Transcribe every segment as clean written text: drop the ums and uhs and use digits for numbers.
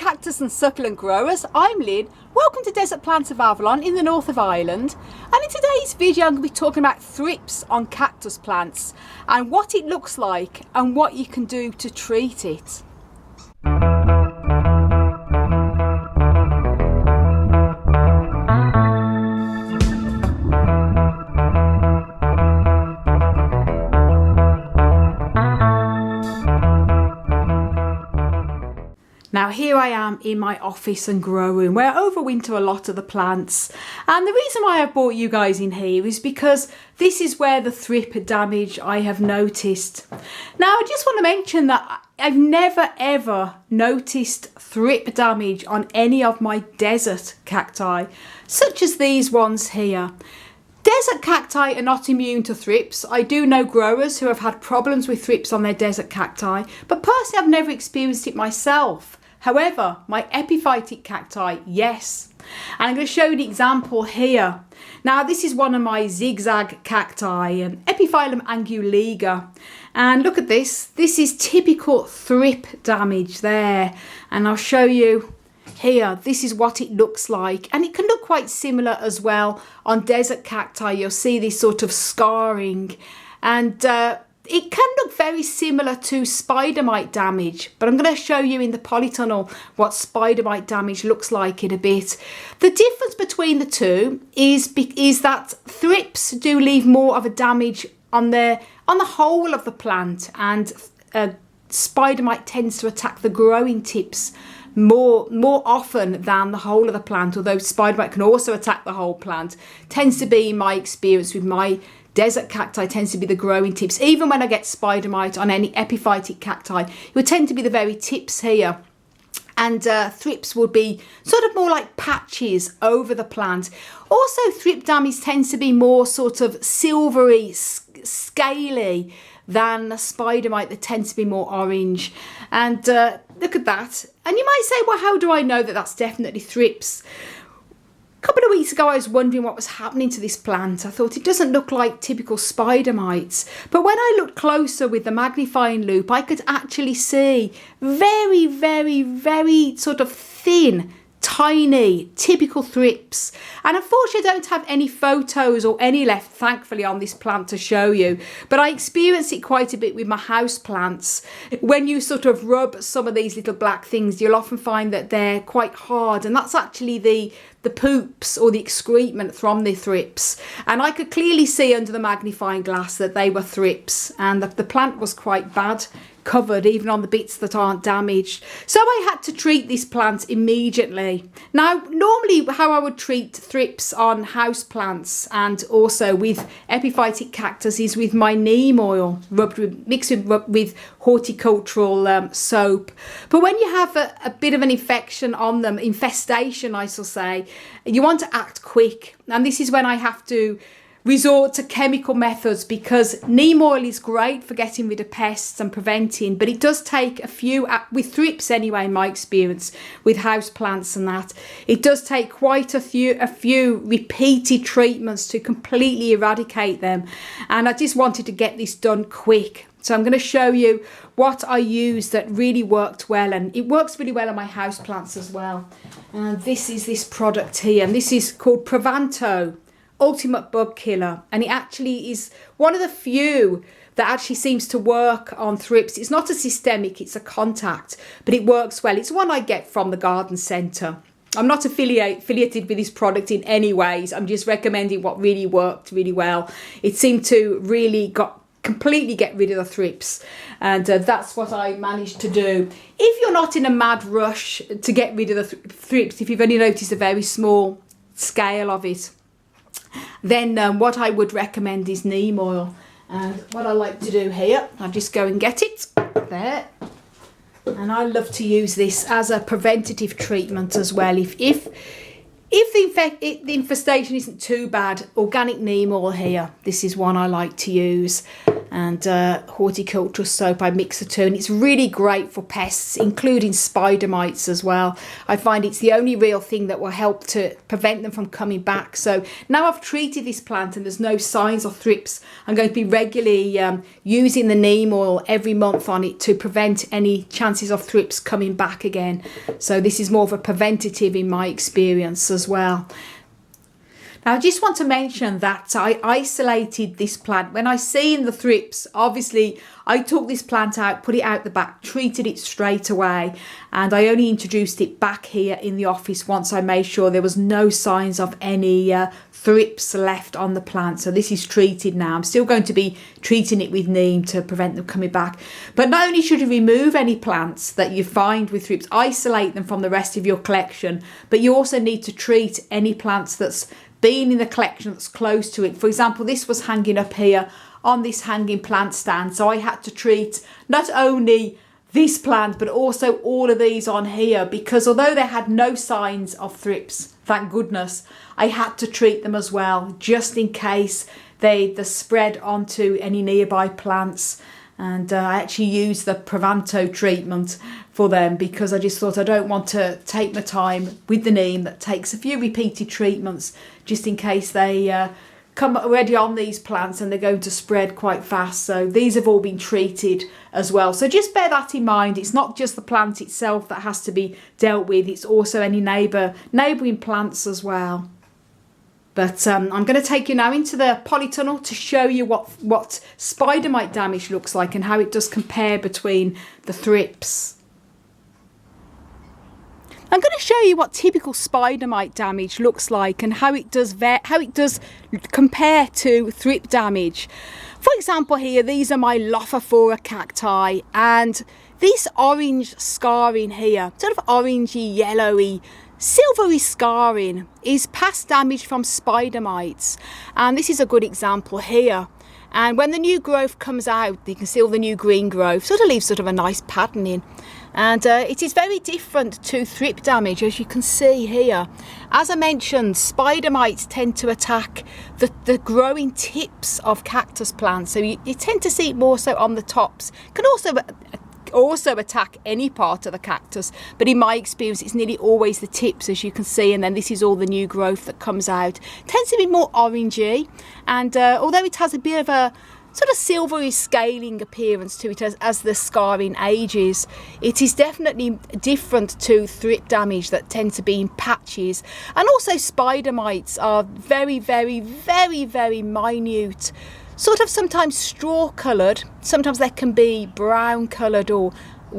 cactus and succulent growers, I'm Lynn. Welcome to Desert Plants of Avalon in the north of Ireland, and in today's video I'm going to be talking about thrips on cactus plants and what it looks like and what you can do to treat it. Now here I am in my office and grow room where I overwinter a lot of the plants, and the reason why I brought you guys in here is because this is where the thrip damage I have noticed. Now I just want to mention that I've never ever noticed thrip damage on any of my desert cacti, such as these ones here. Desert cacti are not immune to thrips. I do know growers who have had problems with thrips on their desert cacti, but personally I've never experienced it myself. However, my epiphytic cacti, yes. And I'm going to show you an example here. Now this is one of my zigzag cacti, Epiphyllum anguliga. And look at this. This is typical thrip damage there. And I'll show you here. This is what it looks like. And it can look quite similar as well on desert cacti. You'll see this sort of scarring. And it can look very similar to spidermite damage, but I'm going to show you in the polytunnel what spidermite damage looks like in a bit. The difference between the two is that thrips do leave more of a damage on the whole of the plant, and spidermite tends to attack the growing tips more often than the whole of the plant, although spidermite can also attack the whole plant. Tends to be my experience with my desert cacti, tends to be the growing tips. Even when I get spidermite on any epiphytic cacti, it would tend to be the very tips here. And thrips would be sort of more like patches over the plant. Also, thrip damage tends to be more sort of silvery, scaly than the spidermite that tends to be more orange. And look at that. And you might say, well, how do I know that that's definitely thrips? A couple of weeks ago I was wondering what was happening to this plant. I thought it doesn't look like typical spider mites, but when I looked closer with the magnifying loupe I could actually see very sort of thin, tiny, typical thrips. And unfortunately I don't have any photos or any left, thankfully, on this plant to show you, but I experienced it quite a bit with my house plants. When you sort of rub some of these little black things, you'll often find that they're quite hard, and that's actually the poops or the excrement from the thrips. And I could clearly see under the magnifying glass that they were thrips, and the plant was quite bad covered, even on the bits that aren't damaged. So I had to treat this plant immediately. Now normally how I would treat thrips on house plants and also with epiphytic cactus is with my neem oil mixed with horticultural soap. But when you have a bit of an infection on them, infestation I shall say, you want to act quick, and this is when I have to resort to chemical methods, because neem oil is great for getting rid of pests and preventing, but it does take a few, with thrips anyway in my experience with house plants and that, it does take quite a few repeated treatments to completely eradicate them. And I just wanted to get this done quick. So I'm going to show you what I use that really worked well, and it works really well on my house plants as well. And this is this product here, and this is called Provanto Ultimate Bug Killer, and it actually is one of the few that actually seems to work on thrips. It's not a systemic, it's a contact, but it works well. It's one I get from the garden centre. I'm not affiliated with this product in any ways. I'm just recommending what really worked really well. It seemed to really completely get rid of the thrips, and that's what I managed to do. If you're not in a mad rush to get rid of the thrips, if you've only noticed a very small scale of it, then what I would recommend is neem oil. And what I like to do here, I'll just go and get it there, and I love to use this as a preventative treatment as well. If the infestation isn't too bad, organic neem oil here, this is one I like to use. and horticultural soap I mix the two, and it's really great for pests, including spider mites as well. I find it's the only real thing that will help to prevent them from coming back. So now I've treated this plant and there's no signs of thrips, I'm going to be regularly using the neem oil every month on it to prevent any chances of thrips coming back again. So this is more of a preventative in my experience as well. Now, I just want to mention that I isolated this plant. When I seen the thrips, obviously I took this plant out, put it out the back, treated it straight away, and I only introduced it back here in the office once I made sure there was no signs of any thrips left on the plant. So this is treated now. I'm still going to be treating it with neem to prevent them coming back. But not only should you remove any plants that you find with thrips, isolate them from the rest of your collection, but you also need to treat any plants that's been in the collection that's close to it. For example, this was hanging up here on this hanging plant stand, so I had to treat not only this plant but also all of these on here, because although they had no signs of thrips, thank goodness, I had to treat them as well, just in case they spread onto any nearby plants. And I actually used the Provanto treatment for them, because I just thought I don't want to take my time with the neem that takes a few repeated treatments, just in case they come already on these plants and they're going to spread quite fast. So these have all been treated as well. So just bear that in mind. It's not just the plant itself that has to be dealt with, it's also any neighbouring plants as well. But I'm going to take you now into the polytunnel to show you what spider mite damage looks like and how it does compare between the thrips. I'm going to show you what typical spider mite damage looks like and how it does compare to thrip damage. For example, here, these are my Lophophora cacti, and this orange scarring here, sort of orangey, yellowy, silvery scarring, is past damage from spider mites, and this is a good example here. And when the new growth comes out, you can see all the new green growth sort of leaves sort of a nice patterning, and it is very different to thrip damage, as you can see here. As I mentioned, spider mites tend to attack the growing tips of cactus plants, so you tend to see it more so on the tops. Can also attack any part of the cactus, but in my experience it's nearly always the tips, as you can see, and then this is all the new growth that comes out. It tends to be more orangey, and although it has a bit of a sort of silvery scaling appearance to it as the scarring ages, it is definitely different to thrip damage that tend to be in patches. And also spider mites are very, very, very, very minute, sort of sometimes straw coloured, sometimes they can be brown coloured or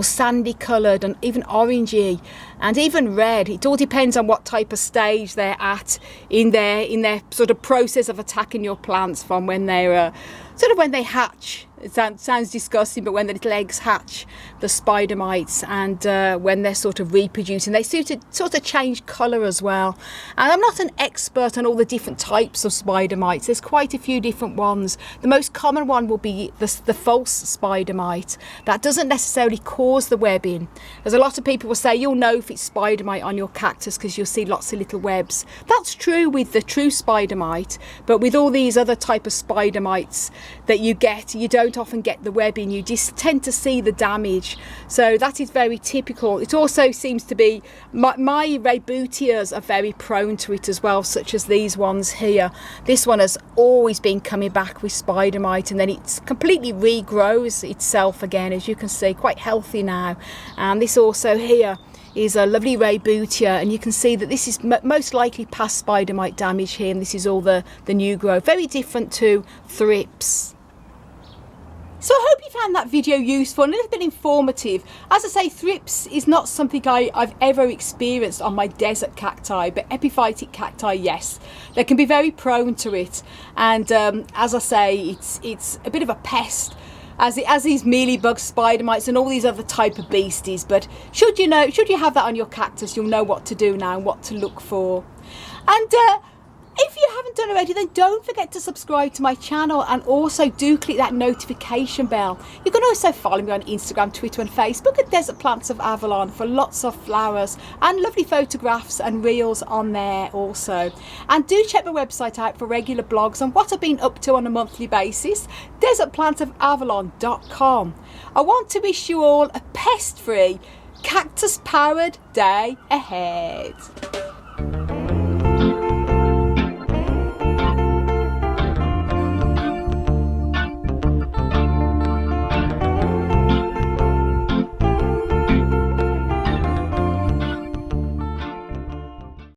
sandy coloured, and even orangey, and even red. It all depends on what type of stage they're at in their sort of process of attacking your plants, from when they're sort of when they hatch. It sounds disgusting, but when the little eggs hatch, the spider mites, and when they're sort of reproducing, they sort of change colour as well. And I'm not an expert on all the different types of spider mites. There's quite a few different ones. The most common one will be the false spider mite. That doesn't necessarily cause the webbing. There's a lot of people will say you'll know if it's spider mite on your cactus because you'll see lots of little webs. That's true with the true spider mite, but with all these other type of spider mites that you get, you don't often get the webbing, you just tend to see the damage. So that is very typical. It also seems to be my Rayboutias are very prone to it as well, such as these ones here. This one has always been coming back with spider mite, and then it completely regrows itself again, as you can see, quite healthy now. And this also here is a lovely Rayboutia, and you can see that this is most likely past spider mite damage here, and this is all the new growth. Very different to thrips. So I hope you found that video useful and a little bit informative. As I say, thrips is not something I've ever experienced on my desert cacti, but epiphytic cacti, yes. They can be very prone to it, and as I say, it's a bit of a pest, as these mealybugs, spider mites, and all these other type of beasties. But should you have that on your cactus, you'll know what to do now and what to look for. And If you haven't done already, then don't forget to subscribe to my channel, and also do click that notification bell. You can also follow me on Instagram, Twitter and Facebook at Desert Plants of Avalon for lots of flowers and lovely photographs and reels on there also. And do check my website out for regular blogs on what I've been up to on a monthly basis, desertplantsofavalon.com. I want to wish you all a pest-free, cactus-powered day ahead.